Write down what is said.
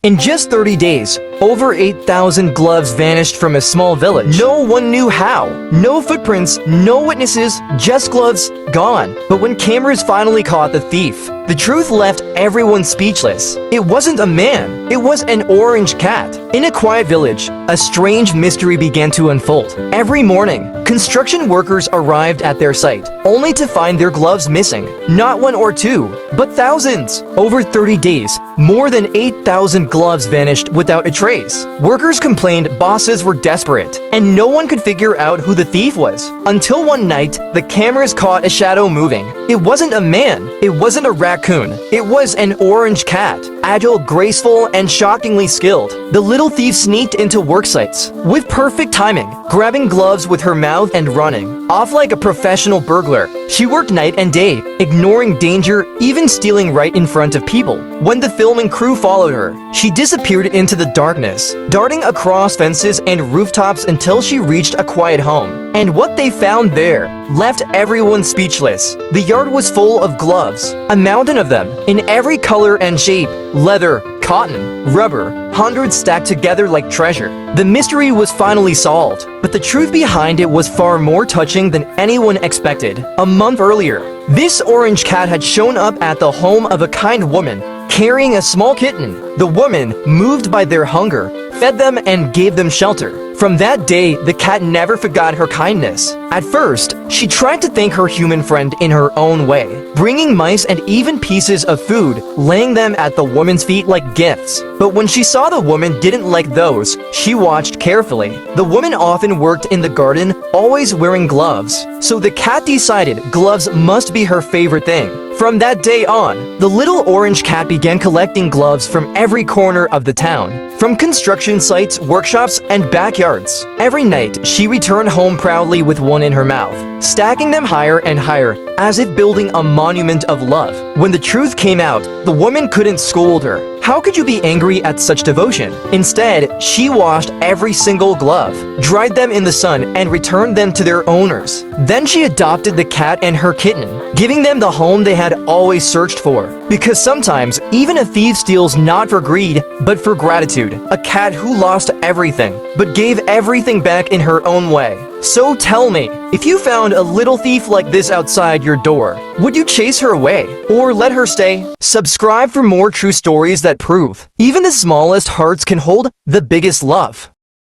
In just 30 days, over 8,000 gloves vanished from a small village. No one knew how. No footprints, no witnesses, just gloves, gone. But when cameras finally caught the thief, the truth left everyone speechless. It wasn't a man, it was an orange cat. In a quiet village, a strange mystery began to unfold. Every morning, construction workers arrived at their site, only to find their gloves missing. Not one or two, but thousands. Over 30 days, more than 8,000 gloves vanished without a trace. Workers complained bosses were desperate, and no one could figure out who the thief was. Until one night, the cameras caught a shadow moving. It wasn't a man, it wasn't a raccoon, it was an orange cat. Agile, graceful, and shockingly skilled, the little thief sneaked into work sites with perfect timing, grabbing gloves with her mouth and running off like a professional burglar. She worked night and day, ignoring danger, even stealing right in front of people. When the filming crew followed her, she disappeared into the darkness, darting across fences and rooftops until she reached a quiet home. And what they found there left everyone speechless. The yard was full of gloves, a mountain of them, in every color and shape: leather, cotton, rubber, hundreds stacked together like treasure. The mystery was finally solved, but the truth behind it was far more touching than anyone expected. A month earlier, this orange cat had shown up at the home of a kind woman, carrying a small kitten. The woman, moved by their hunger, fed them and gave them shelter. From that day, the cat never forgot her kindness. At first, she tried to thank her human friend in her own way, bringing mice and even pieces of food, laying them at the woman's feet like gifts. But when she saw the woman didn't like those, she watched carefully. The woman often worked in the garden, always wearing gloves. So the cat decided gloves must be her favorite thing. From that day on, the little orange cat began collecting gloves from every corner of the town, from construction sites, workshops, and backyards. Every night, she returned home proudly with one in her mouth, stacking them higher and higher, as if building a monument of love. When the truth came out, the woman couldn't scold her. How could you be angry at such devotion? Instead, she washed every single glove, dried them in the sun, and returned them to their owners. Then she adopted the cat and her kitten, giving them the home they had always searched for. Because sometimes, even a thief steals not for greed, but for gratitude. A cat who lost everything, but gave everything back in her own way. So tell me, if you found a little thief like this outside your door, would you chase her away or let her stay? Subscribe for more true stories that prove even the smallest hearts can hold the biggest love.